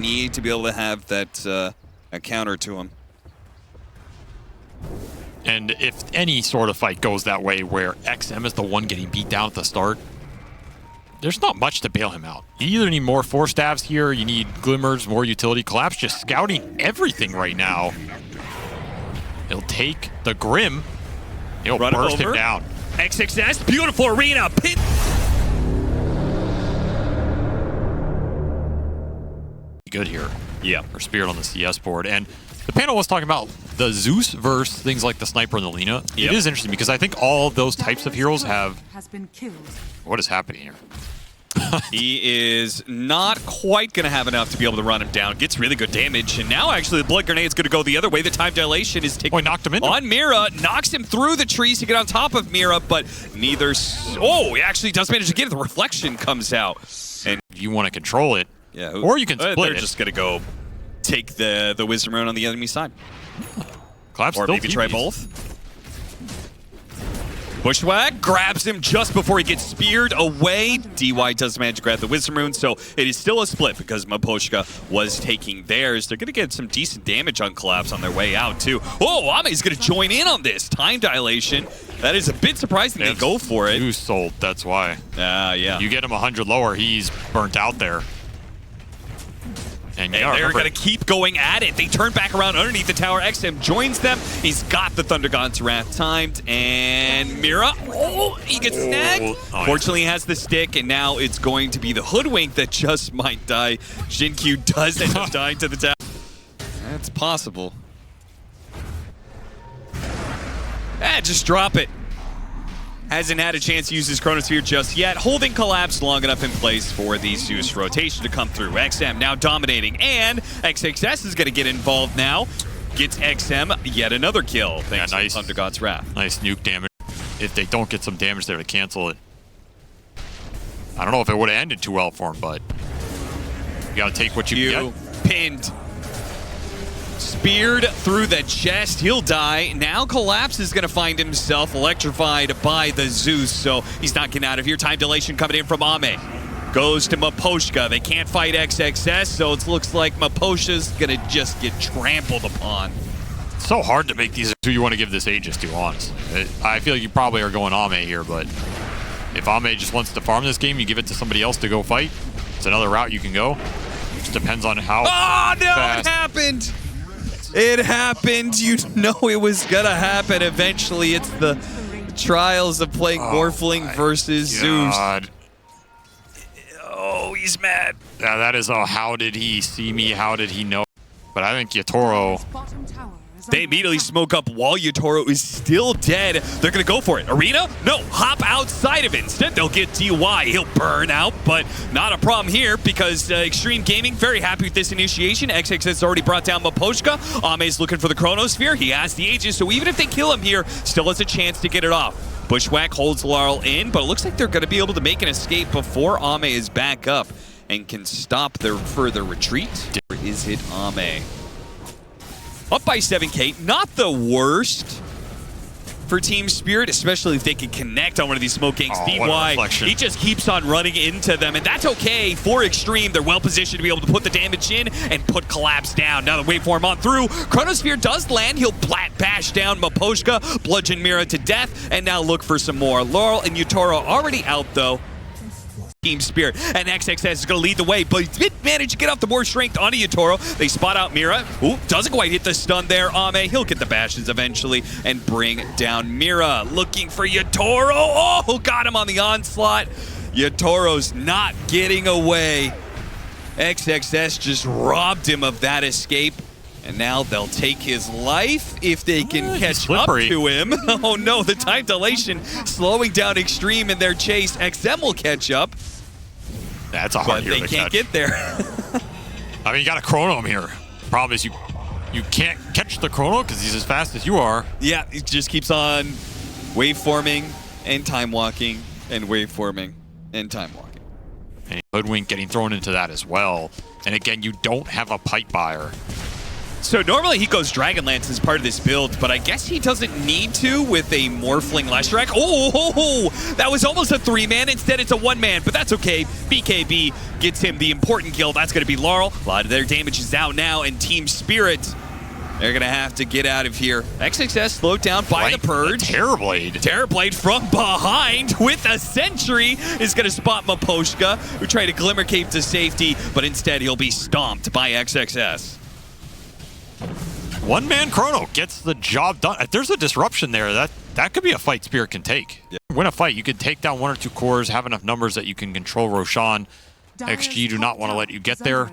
Need to be able to have that a counter to him. And if any sort of fight goes that way where XM is the one getting beat down at the start, there's not much to bail him out. You either need more Force Stabs here, you need Glimmers, more utility. Collapse just scouting everything right now. He'll take the Grim. He'll burst him down. XXS, beautiful arena. Pin. Good here. Yeah. For Spirit on the CS board. And the panel was talking about the Zeus versus things like the Sniper and the Lina. Yep. It is interesting because I think all of those types of heroes have... What is happening here? He is not quite going to have enough to be able to run him down. Gets really good damage. And now actually the Blood Grenade's going to go the other way. The time dilation is taking knocked him into on Mira. Knocks him through the trees to get on top of Mira, but neither... Oh, he actually does manage to get it. The reflection comes out. And you want to control it. Yeah, or you can split they're it. Just going to go take the Wisdom Rune on the enemy side. Collapse or maybe try both. Bushwhack grabs him just before he gets speared away. DY does manage to grab the Wisdom Rune, so it is still a split because Maposhka was taking theirs. They're going to get some decent damage on Collapse on their way out, too. Oh, Ame's going to join in on this. Time dilation. That is a bit surprising they go for it. Zeus sold, that's why. Yeah. You get him 100 lower, he's burnt out there. And they're going to keep going at it. They turn back around underneath the tower. XM joins them. He's got the Thunder God's Wrath timed. And Mira, he gets snagged. Fortunately, he has the stick, and now it's going to be the Hoodwink that just might die. Jinkyu does end up dying to the tower. That's possible. Just drop it. Hasn't had a chance to use his Chronosphere just yet. Holding Collapse long enough in place for the Zeus rotation to come through. XM now dominating, and XXS is going to get involved now. Gets XM yet another kill. Thanks to Thunder God's Wrath. Nice nuke damage. If they don't get some damage there to cancel it. I don't know if it would have ended too well for him, but you got to take what you can get. Pinned. Speared through the chest, he'll die. Now Collapse is going to find himself electrified by the Zeus, so he's not getting out of here. Time dilation coming in from Ame. Goes to Maposhka. They can't fight XXS, so it looks like Maposhka's going to just get trampled upon. It's so hard to make these who you want to give this Aegis to, honestly. I feel like you probably are going Ame here, but if Ame just wants to farm this game, you give it to somebody else to go fight. It's another route you can go. It just depends on how fast. It happened! It happened. You know it was gonna happen eventually. It's the trials of playing Morphling versus Zeus. Oh, he's mad. Yeah, that is how did he see me? How did he know? But I think Yatoro... They immediately smoke up while Yatoro is still dead. They're going to go for it. Arena? No, hop outside of it. Instead, they'll get DY. He'll burn out, but not a problem here because Extreme Gaming, very happy with this initiation. XX has already brought down Maposhka. Ame's looking for the Chronosphere. He has the Aegis, so even if they kill him here, still has a chance to get it off. Bushwhack holds Laurel in, but it looks like they're going to be able to make an escape before Ame is back up and can stop their further retreat. Or is it Ame? Up by 7K, not the worst for Team Spirit, especially if they can connect on one of these smoke gangs. DY, he just keeps on running into them, and that's okay for Extreme. They're well positioned to be able to put the damage in and put Collapse down. Now the waveform on through. Chronosphere does land. He'll bash down Maposhka, bludgeon Mira to death, and now look for some more. Laurel and Yatoro already out, though. Team Spirit, and XXS is going to lead the way, but he did manage to get off the more strength onto Yatoro. They spot out Mira. Ooh, doesn't quite hit the stun there. Ame, he'll get the bastions eventually and bring down Mira. Looking for Yatoro. Oh, got him on the onslaught. Yatoro's not getting away. XXS just robbed him of that escape. And now they'll take his life if they can catch up to him. Oh no, the time dilation slowing down Extreme in their chase. XM will catch up. That's a hard hero to catch. They can't get there. I mean, you got a Chrono here. Problem is you can't catch the Chrono because he's as fast as you are. Yeah, it just keeps on waveforming and time walking and waveforming and time walking. And Hoodwink getting thrown into that as well. And again, you don't have a pipe buyer. So normally he goes Dragonlance as part of this build, but I guess he doesn't need to with a Morphling Leshrac. Oh, that was almost a 3-man. Instead, it's a 1-man, but that's okay. BKB gets him the important kill. That's going to be Laurel. A lot of their damage is out now, and Team Spirit, they're going to have to get out of here. XXS slowed down by the Purge. Terrorblade. Terrorblade from behind with a sentry is going to spot Miposhka, who tried to Glimmer Cape to safety, but instead he'll be stomped by XXS. One-man Chrono gets the job done. If there's a disruption there, that could be a fight Spirit can take. Yeah. Win a fight, you can take down 1 or 2 cores, have enough numbers that you can control Roshan. XG do not want to let you get there.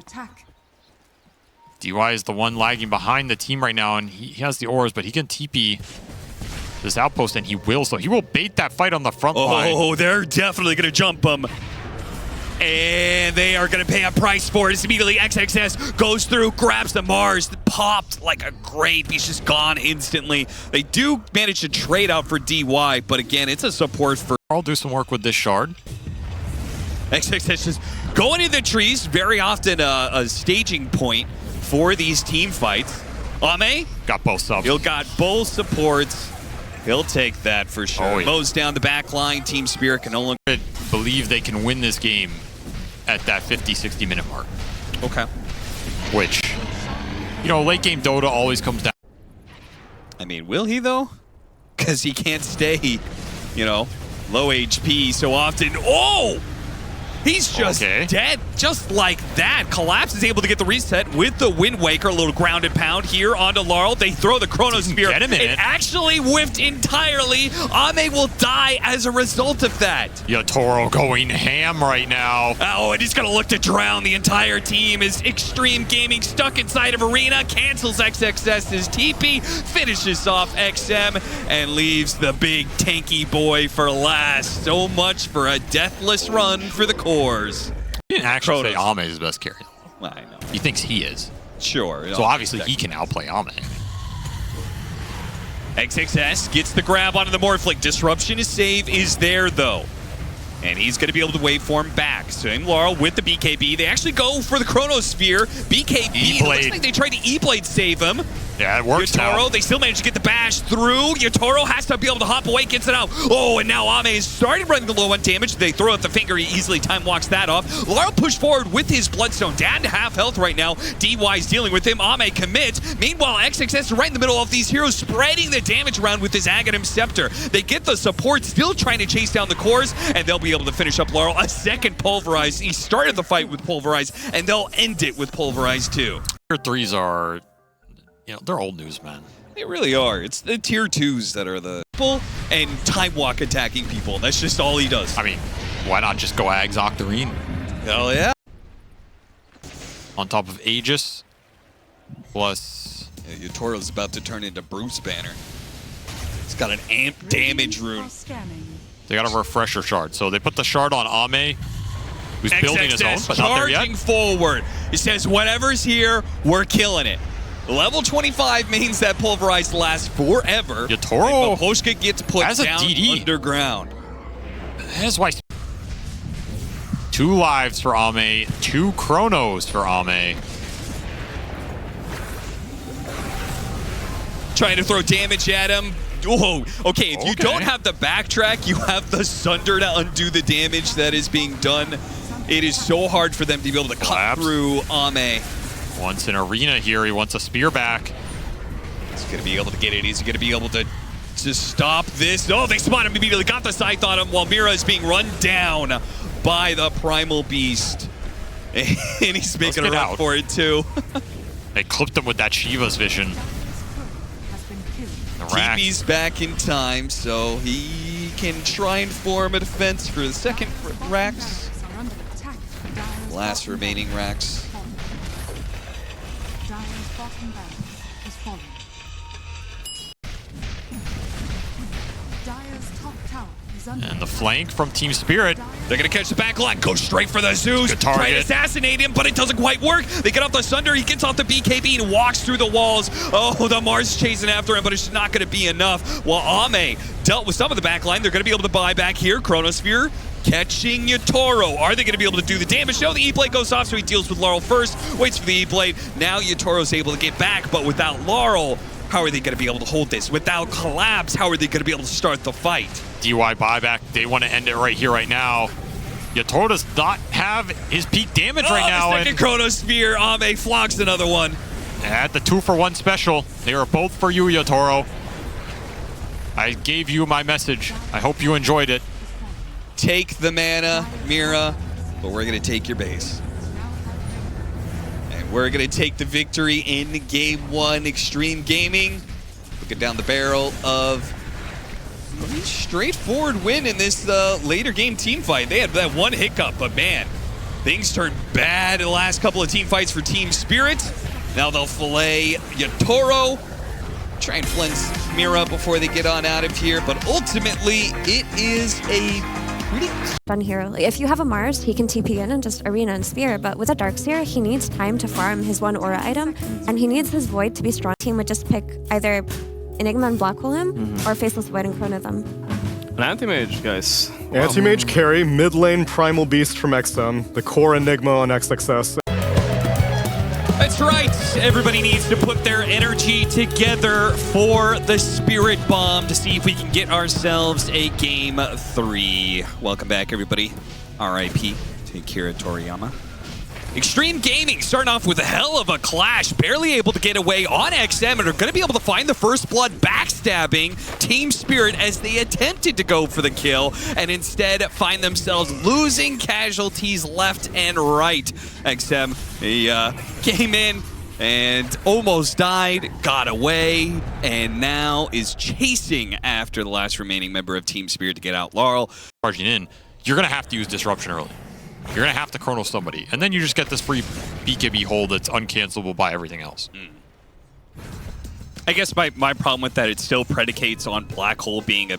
DY is the one lagging behind the team right now, and he has the ores, but he can TP this outpost, and he will. So he will bait that fight on the front line. Oh, they're definitely going to jump him. And they are going to pay a price for it. It's immediately XXS goes through, grabs the Mars, popped like a grape. He's just gone instantly. They do manage to trade out for DY, but again, it's a support for... I'll do some work with this shard. XXS just going into the trees, very often a staging point for these team fights. Ame got both subs. He'll got both supports. He'll take that for sure. Oh, yeah. Mows down the back line. Team Spirit can no longer believe they can win this game at that 50-60 minute mark. Okay. Which, you know, late game Dota always comes down. I mean, will he though? Because he can't stay, you know, low HP so often. Oh! He's just dead, just like that. Collapse is able to get the reset with the Wind Waker. A little grounded pound here onto Laurel. They throw the Chronosphere. It actually whiffed entirely. Ame will die as a result of that. Yatoro going ham right now. Oh, and he's going to look to drown the entire team as Extreme Gaming stuck inside of Arena. Cancels XXS's TP, finishes off XM, and leaves the big tanky boy for last. So much for a deathless run for the core. You didn't actually say Ame is the best carry. Well, I know. He thinks he is. Sure. So obviously he can outplay Ame. XXS gets the grab onto the Morphling. Disruption is save is there though. And he's going to be able to waveform back. Same Laurel with the BKB. They actually go for the Chronosphere. BKB, it looks like they tried to E-Blade save him. Yeah, it works Yatoro, now. they still manage to get the bash through. Yatoro has to be able to hop away, gets it out. Oh, and now Ame is starting running the low on damage. They throw out the finger, he easily time walks that off. Laurel pushed forward with his Bloodstone, down to half health right now. DY is dealing with him, Ame commits. Meanwhile, XXS is right in the middle of these heroes, spreading the damage around with his Aghanim Scepter. They get the support, still trying to chase down the cores, and they'll be able to finish up Laurel. A second Pulverize. He started the fight with Pulverize, and they'll end it with Pulverize too. Tier 3s are... You know, they're old news, man. They really are. It's the tier 2s that are the people and time walk attacking people. That's just all he does. I mean, why not just go Ags Octarine? Hell yeah. On top of Aegis, plus... Yeah, Yatoro's about to turn into Bruce Banner. It's got an amp damage rune. They got a refresher shard. So they put the shard on Ame, who's building his own, but not there yet. Charging forward. It says, whatever's here, we're killing it. Level 25 means that Pulverized lasts forever. Yatoro Miposhka gets put down underground. That's why. 2 lives for Ame, 2 chronos for Ame. Trying to throw damage at him. Whoa, okay, if you don't have the backtrack, you have the Sunder to undo the damage that is being done. It is so hard for them to be able to cut through Ame. Wants an arena here, he wants a spear back. He's going to be able to get it. He's going to be able to stop this. Oh, they spot him immediately, got the scythe on him while Mira is being run down by the Primal Beast. And he's making a run for it too. They clipped him with that Shiva's vision. TP's back in time, so he can try and form a defense for the second Rax. Last remaining Rax. And the flank from Team Spirit. They're going to catch the back line, go straight for the Zeus, try to assassinate him, but it doesn't quite work. They get off the Sunder, he gets off the BKB and walks through the walls. Oh, the Mars is chasing after him, but it's not going to be enough. While Ame dealt with some of the back line, they're going to be able to buy back here. Chronosphere catching Yatoro. Are they going to be able to do the damage? No, the E-Blade goes off, so he deals with Laurel first, waits for the E-Blade. Now Yatoro's able to get back, but without Laurel, how are they going to be able to hold this? Without Collapse, how are they going to be able to start the fight? DY buyback, they want to end it right here, right now. Yatoro does not have his peak damage right now. The second Chronosphere, Ame flocks another one. At the 2-for-1 special, they are both for you, Yatoro. I gave you my message. I hope you enjoyed it. Take the mana, Mira, but we're going to take your base. And we're going to take the victory in Game 1. Extreme Gaming looking down the barrel of a pretty straightforward win in this later game team fight. They had that one hiccup, but man, things turned bad in the last couple of team fights for Team Spirit. Now they'll fillet Yatoro, try and cleanse Mira before they get on out of here, but ultimately it is a pretty fun hero. Like, if you have a Mars, he can TP in and just arena and spear, but with a Darkseer, he needs time to farm his one aura item, and he needs his Void to be strong. Team would just pick either Enigma and Black Hole him, or Faceless Void and Chrono them. An anti-mage, guys. Anti-mage carry, mid lane Primal Beast from XM, the core Enigma on XXS. That's right. Everybody needs to put their energy together for the Spirit Bomb to see if we can get ourselves a Game 3. Welcome back, everybody. RIP to Akira Toriyama. Extreme Gaming starting off with a hell of a clash, barely able to get away on XM, and are going to be able to find the first blood, backstabbing Team Spirit as they attempted to go for the kill and instead find themselves losing casualties left and right. XM, he came in and almost died, got away, and now is chasing after the last remaining member of Team Spirit to get out Laurel. Charging in, you're going to have to use Disruption early. You're going to have to Chrono somebody. And then you just get this free BKB hold that's uncancelable by everything else. I guess my problem with that, it still predicates on Black Hole being a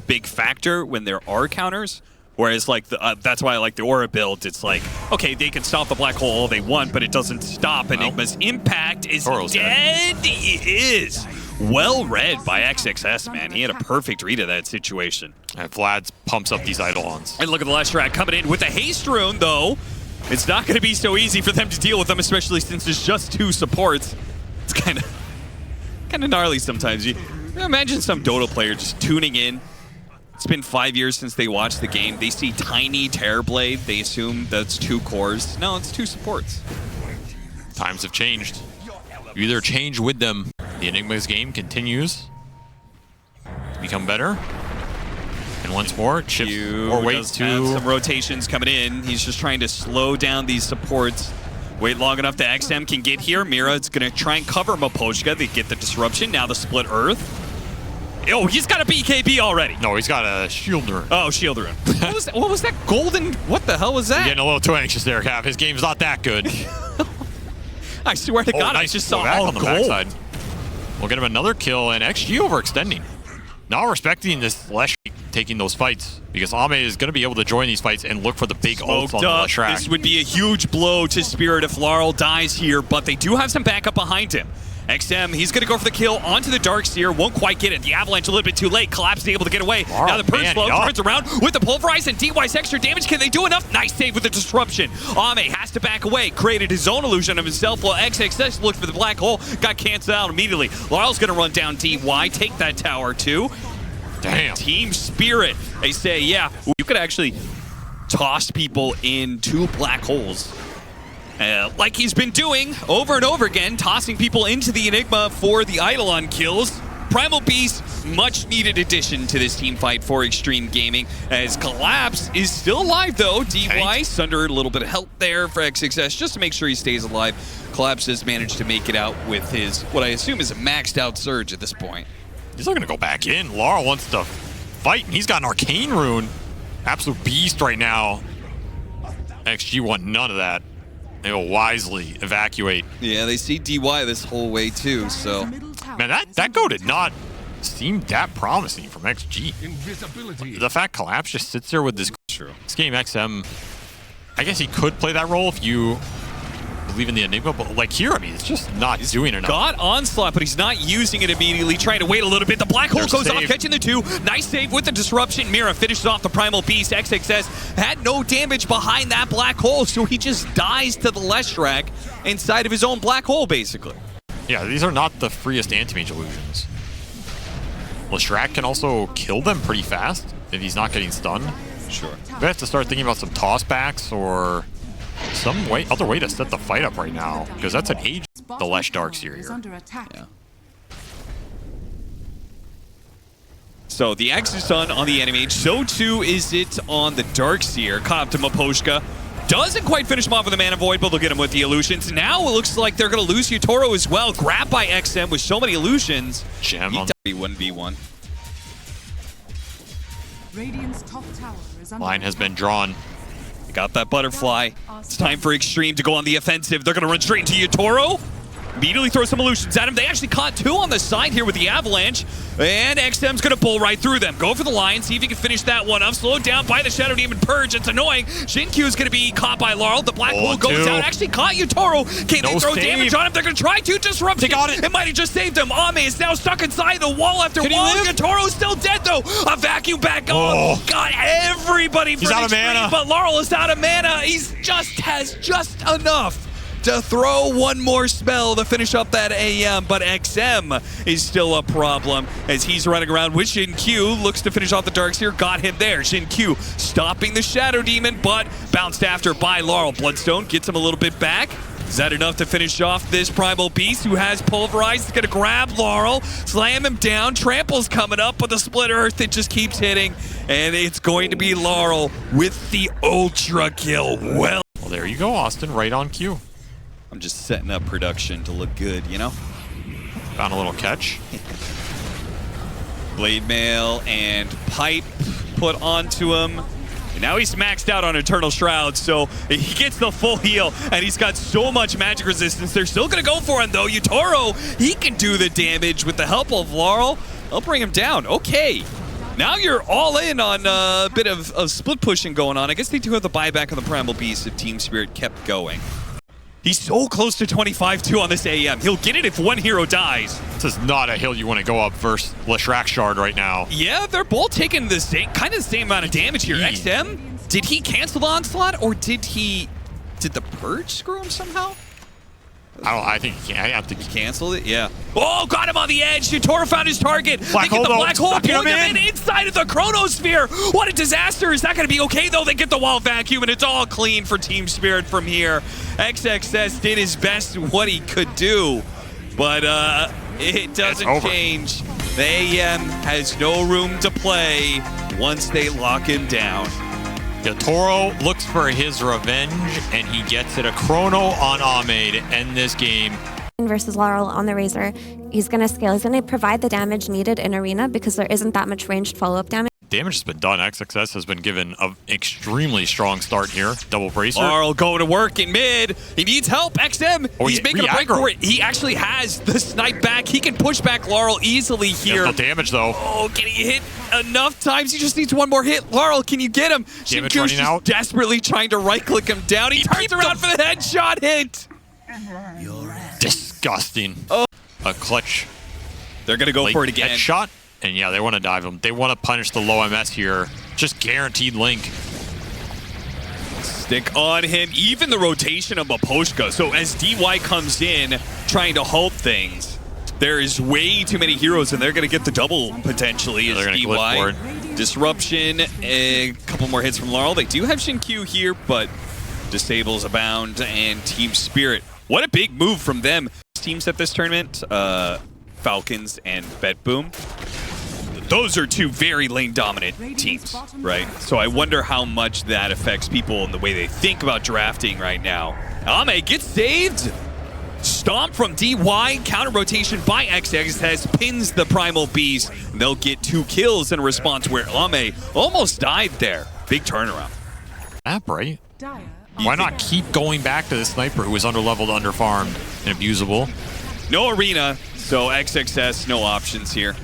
big factor when there are counters. Whereas, like, that's why I like the Aura build. It's like, okay, they can stop the Black Hole all they want, but it doesn't stop Enigma's impact is dead. He is. Well read by XXS, man. He had a perfect read of that situation. And Vlad pumps up these Eidolons. And look at the last track coming in with the Haste Rune, though. It's not going to be so easy for them to deal with them, especially since there's just 2 supports. It's kind of gnarly sometimes. You imagine some Dota player just tuning in. It's been 5 years since they watched the game. They see tiny Terrorblade. They assume that's 2 cores. No, it's 2 supports. Times have changed. You either change with them. The Enigma's game continues to become better. And once more, it shifts or waits to... have some rotations coming in. He's just trying to slow down these supports. Wait long enough that XM can get here. Mira is going to try and cover Mapochka. They get the disruption. Now the split Earth. Oh, he's got a BKB already. No, he's got a Shield Rune. Oh, Shield Rune. What was that golden... What the hell was that? You're getting a little too anxious there, Cav. His game's not that good. I swear to God, nice I just saw back all on the gold. backside. We'll get him another kill, and XG overextending. Not respecting this Lesh taking those fights, because Ame is going to be able to join these fights and look for the big ults on the Leshrac. This would be a huge blow to Spirit if Laurel dies here, but they do have some backup behind him. XM, he's going to go for the kill onto the Darkseer. Won't quite get it. The Avalanche a little bit too late. Collapse able to get away. Now the Purge Flow turns around with the Pulverize and DY's extra damage. Can they do enough? Nice save with the Disruption. Ame has to back away. Created his own illusion of himself while XXS looked for the Black Hole. Got canceled out immediately. Laurel's going to run down DY. Take that tower too. Damn. Team Spirit. They say, yeah, you could actually toss people into black holes. Like he's been doing over and over again, tossing people into the Enigma for the Eidolon kills. Primal Beast, much needed addition to this team fight for Extreme Gaming, as Collapse is still alive though. DY under a little bit of help there for XXS just to make sure he stays alive. Collapse has managed to make it out with his, what I assume is a maxed out Surge at this point. He's not going to go back in. Laurel wants to fight, and he's got an Arcane Rune. Absolute beast right now. XG want none of that. They will wisely evacuate. Yeah, they see DY this whole way too, so. Man, that go did not seem that promising from XG. The fact Collapse just sits there with this. True. This game XM, I guess he could play that role if you believe in the Enigma, but like here, I mean, it's just not doing enough. Got Onslaught, but he's not using it immediately, trying to wait a little bit. The Black Hole goes off, catching the 2. Nice save with the Disruption. Mira finishes off the Primal Beast. XXS had no damage behind that Black Hole, so he just dies to the Leshrac inside of his own Black Hole, basically. Yeah, these are not the freest anti-mage illusions. Leshrac can also kill them pretty fast if he's not getting stunned. Sure. We have to start thinking about some tossbacks or some other way to set the fight up right now, because that's an age the Lesh Darkseer here. Yeah. So the X is done on the enemy. So too is it on the Darkseer. Caught up to Maposhka. Doesn't quite finish him off with a Mana Void, but they'll get him with the illusions. Now it looks like they're going to lose Yutoro as well. Grabbed by XM with so many illusions. Gem on 1v1. Radiant's top tower is under line has been drawn. They got that butterfly. It's time for Extreme to go on the offensive. They're going to run straight into Yutoro. Immediately throw some illusions at him. They actually caught 2 on the side here with the Avalanche. And XM's going to bull right through them. Go for the line, see if he can finish that one up. Slowed down by the Shadow Demon Purge. It's annoying. Shin-Q is going to be caught by Laurel. The Black Hole goes out. Actually caught Yutoro. Can they throw damage on him? They're going to try to disrupt it. It might have just saved him. Ame is now stuck inside the wall after wall. Yutoro's still dead, though. A vacuum back on. Got everybody for out of mana. But Laurel is out of mana. He's has just enough to throw one more spell to finish up that AM, but XM is still a problem as he's running around with Shin-Q. Looks to finish off the Darkseer, got him there. Shin-Q stopping the Shadow Demon, but bounced after by Laurel. Bloodstone gets him a little bit back. Is that enough to finish off this Primal Beast who has Pulverized? He's going to grab Laurel, slam him down. Trample's coming up, but the Split Earth, it just keeps hitting. And it's going to be Laurel with the Ultra Kill. Well, there you go, Austin, right on cue. I'm just setting up production to look good, you know? Found a little catch. Blade Mail and Pipe put onto him. And now he's maxed out on Eternal Shroud, so he gets the full heal, and he's got so much magic resistance. They're still going to go for him, though. Yutoro, he can do the damage with the help of Laurel. They'll bring him down. Okay. Now you're all in on a bit of split pushing going on. I guess they do have the buyback of the Primal Beast if Team Spirit kept going. He's so close to 25-2 on this AM. He'll get it if one hero dies. This is not a hill you want to go up versus Leshrac Shard right now. Yeah, they're both taking the same, kind of the same amount of damage here. XM, did he cancel the Onslaught, or did the Purge screw him somehow? I think he can. I think he canceled it. Yeah. Oh, got him on the edge. Yutoro found his target. They get the Black Hole, pulling him in inside of the Chronosphere. What a disaster. Is that going to be okay, though? They get the wall vacuum, and it's all clean for Team Spirit from here. XXS did his best what he could do, but it doesn't change. The AM has no room to play once they lock him down. Yutoro looks for his revenge, and he gets it. A chrono on Ame to end this game. Versus Laurel on the Razor, he's going to scale. He's going to provide the damage needed in Arena because there isn't that much ranged follow-up damage. Damage has been done. XXS has been given an extremely strong start here. Double bracer. Laurel going to work in mid. He needs help. XM, he's making a break for it. He actually has the snipe back. He can push back Laurel easily here. No damage, though. Oh, can he hit enough times? He just needs one more hit. Laurel, can you get him? Damage running out. Desperately trying to right-click him down. He turns around for the headshot hit. Disgusting. Oh. A clutch. They're going to go for it again. Headshot. And yeah, they want to dive him. They want to punish the low MS here. Just guaranteed link. Stick on him. Even the rotation of Maposhka. So as DY comes in, trying to hold things, there is way too many heroes, and they're going to get the double potentially as DY. Disruption, a couple more hits from Laurel. They do have Shin-Q here, but disables abound, and Team Spirit. What a big move from them. Teams at this tournament, Falcons and BetBoom. Those are two very lane-dominant teams, right? So I wonder how much that affects people in the way they think about drafting right now. Ame gets saved. Stomp from DY. Counter rotation by XXS pins the Primal Beast. They'll get 2 kills in response where Ame almost died there. Big turnaround. Right? Why not keep going back to the sniper who is underleveled, underfarmed, and abusable? No arena, so XXS, no options here.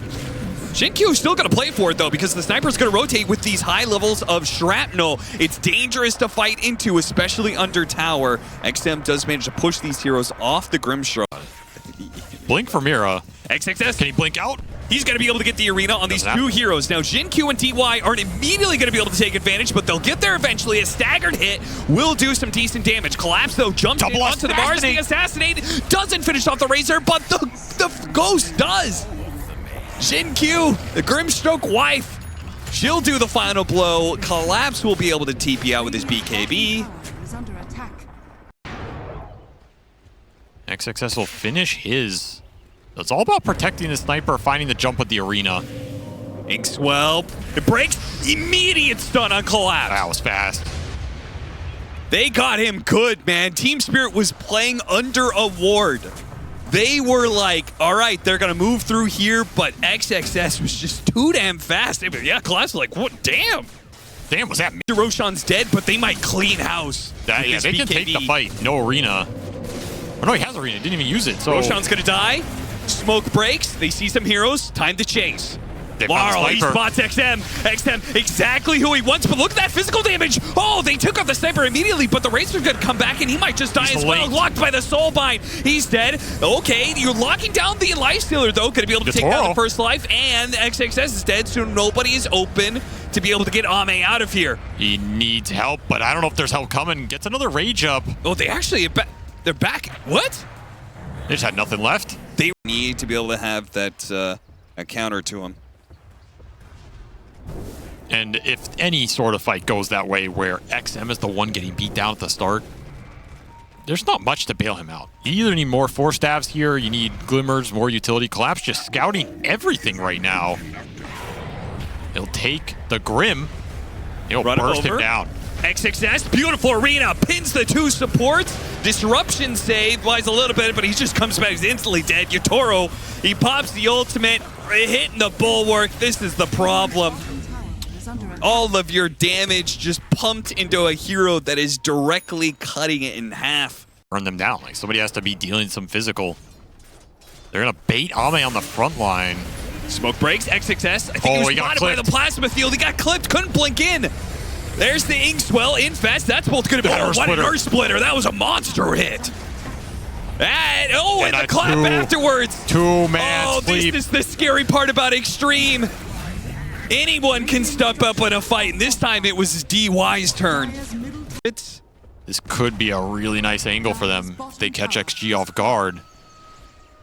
Q is still going to play for it, though, because the sniper's going to rotate with these high levels of shrapnel. It's dangerous to fight into, especially under tower. XM does manage to push these heroes off the Grimstroke. Blink for Mira. XXS, Can he blink out? he's going to be able to get the arena on these two heroes. Now, Q and DY aren't immediately going to be able to take advantage, but they'll get there eventually. A staggered hit will do some decent damage. Collapse, though, jumps in onto the Mars. The Assassinate doesn't finish off the Razor, but the Ghost does. Q, the Grimstroke wife, she'll do the final blow. Collapse will be able to TP out with his BKB. Is under attack. XXS will finish his. It's all about protecting the sniper, finding the jump with the arena. Inkswell, it breaks. Immediate stun on Collapse. That was fast. They got him good, man. Team Spirit was playing under a ward. They were like, all right, they're going to move through here, but XXS was just too damn fast. Yeah, Collapse was like, what? Damn. Damn, was that me? Roshan's dead, but they might clean house. Yeah, they can take the fight. No arena. Oh, no, he has arena. Didn't even use it. So Roshan's going to die. Smoke breaks. They see some heroes. Time to chase. Marl, he spots XM. XM, exactly who he wants, but look at that physical damage. Oh, they took off the sniper immediately, but the Razor's going to come back, and he might just die as well. Locked by the Soulbind. He's dead. Okay, you're locking down the Lifestealer, though. Going to be able to take down the first life, and XXS is dead, so nobody is open to be able to get Ame out of here. He needs help, but I don't know if there's help coming. Gets another Rage up. Oh, they actually, they're back. What? They just had nothing left. They need to be able to have that a counter to him. And if any sort of fight goes that way where XM is the one getting beat down at the start, there's not much to bail him out. You either need more Force Stabs here, you need Glimmers, more utility. Collapse just scouting everything right now. He'll take the Grim. He'll burst him down. XXS, beautiful arena, pins the two supports. Disruption save, lies a little bit, but he just comes back, he's instantly dead. Yatoro, he pops the ultimate, hitting the bulwark. This is the problem. All of your damage just pumped into a hero that is directly cutting it in half. Burn them down, like somebody has to be dealing some physical. They're gonna bait Ame on the front line. Smoke breaks, XXS, I think he was spotted by the plasma field. He got clipped, couldn't blink in. There's the Inkswell, Infest, that's both gonna be, what an Earth Splitter, that was a monster hit. And the clap afterwards. Two-man sleep. This is the scary part about Extreme. Anyone can step up in a fight, and this time it was DY's turn. This could be a really nice angle for them if they catch XG off guard.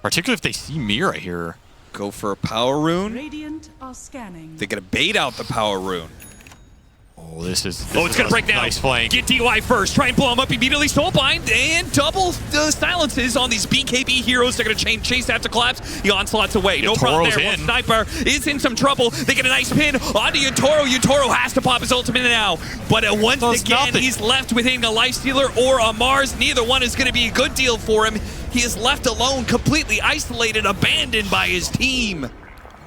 Particularly if they see Mira here. Go for a power rune. Radiant are scanning. They're gonna bait out the power rune. Oh, this is it's gonna break down. Nice flank. Get DY first. Try and blow him up immediately. Soulbind and double silences on these BKB heroes. They're gonna chase after Collapse. He onslaughts away. No problem there. Well, Sniper is in some trouble. They get a nice pin onto Yatoro. Yatoro has to pop his ultimate now. But once again, he's left with hitting a Lifestealer or a Mars. Neither one is gonna be a good deal for him. He is left alone, completely isolated, abandoned by his team.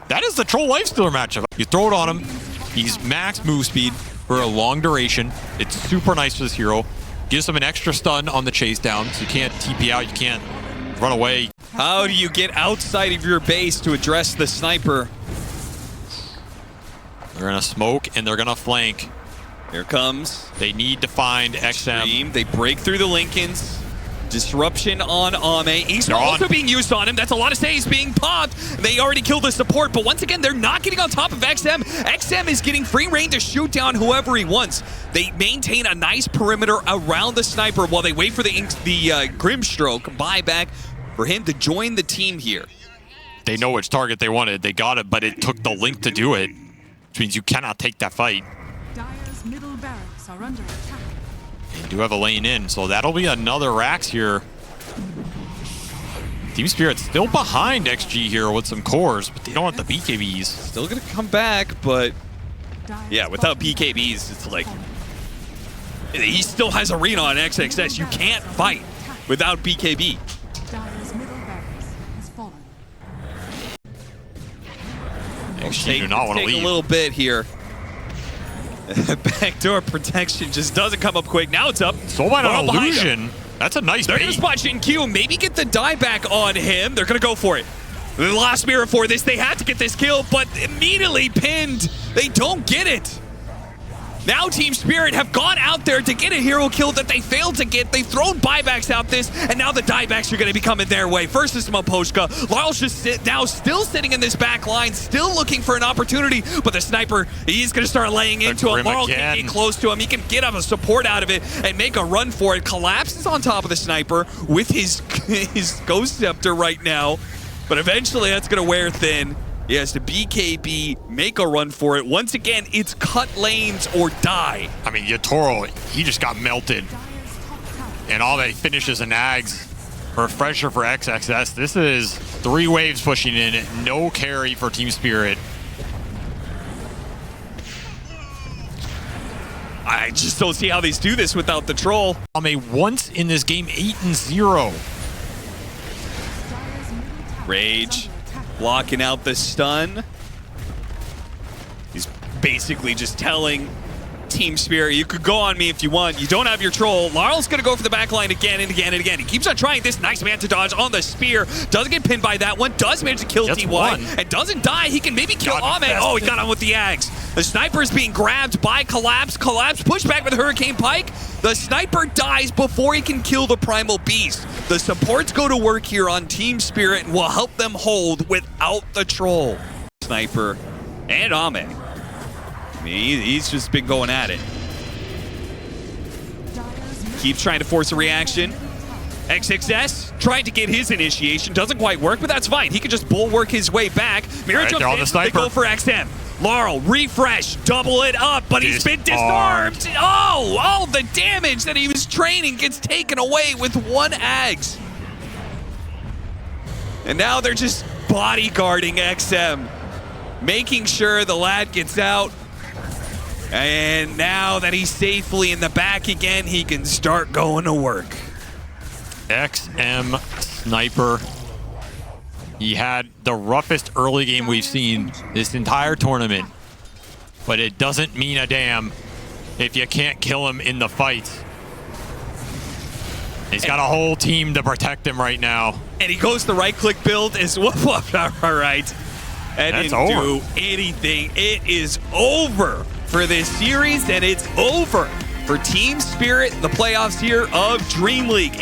That is the Troll Lifestealer matchup. You throw it on him. He's max move speed for a long duration. It's super nice for this hero. Gives him an extra stun on the chase down, so you can't TP out, you can't run away. How do you get outside of your base to address the sniper? They're gonna smoke and they're gonna flank. Here comes. They need to find XM. They break through the Lincolns. Disruption on Ame. He's also being used on him. That's a lot of saves being popped. They already killed the support, but once again, they're not getting on top of XM. XM is getting free reign to shoot down whoever he wants. They maintain a nice perimeter around the sniper while they wait for the Grimstroke buyback for him to join the team here. They know which target they wanted. They got it, but it took the Link to do it, which means you cannot take that fight. Dire's middle barracks are under attack. They do have a lane in, so that'll be another Rax here. Team Spirit's still behind XG here with some cores, but they don't have the BKBs. Still gonna come back, but yeah, without BKBs, it's like he still has arena on XXS. You can't fight without BKB. Dire's middle barracks has fallen. XG do not want to leave. A little bit here. Backdoor protection just doesn't come up quick. Now it's up. Soulbind on Illusion. That's a nice They're going to spot Q, maybe get the dieback on him. They're going to go for it. The last mirror for this, they had to get this kill, but immediately pinned. They don't get it. Now Team Spirit have gone out there to get a hero kill that they failed to get. They've thrown buybacks out this, and now the diebacks are going to be coming their way. First is Maposhka. Larl's just still sitting in this back line, still looking for an opportunity, but the sniper, he's going to start laying into him. Larl can't get close to him. He can get a support out of it and make a run for it. Collapses on top of the sniper with his Ghost Scepter right now, but eventually that's going to wear thin. He has to BKB, make a run for it. Once again, it's cut lanes or die. I mean, Yatoro, he just got melted. And all that finishes and Ags. Refresher for XXS. This is 3 waves pushing in. No carry for Team Spirit. I just don't see how they do this without the troll. Once in this game, 8-0. Rage. Blocking out the stun. He's basically just telling Team Spirit, you could go on me if you want. You don't have your troll. Larl's going to go for the backline again and again and again. He keeps on trying this. Nice man to dodge on the spear. Doesn't get pinned by that one. Does manage to kill DY. And doesn't die. He can maybe kill Ahmed. Oh, he got on with the Ags. The sniper is being grabbed by Collapse. Collapse pushed back with the Hurricane Pike. The sniper dies before he can kill the Primal Beast. The supports go to work here on Team Spirit and will help them hold without the troll. Sniper and Ahmed. I mean, he's just been going at it. Keeps trying to force a reaction. XXS trying to get his initiation. Doesn't quite work, but that's fine. He can just bulwark his way back. Mirror jumps in. They go for XM. Larl, refresh, double it up, but he's been disarmed. Oh, all the damage that he was training gets taken away with 1 Ags. And now they're just bodyguarding XM, making sure the lad gets out. And now that he's safely in the back again, he can start going to work. XM Sniper. He had the roughest early game we've seen this entire tournament, but it doesn't mean a damn if you can't kill him in the fight. He's got a whole team to protect him right now. And he goes the right-click build as well. All right. And didn't do anything. It is over for this series, and it's over for Team Spirit, the playoffs here of Dream League.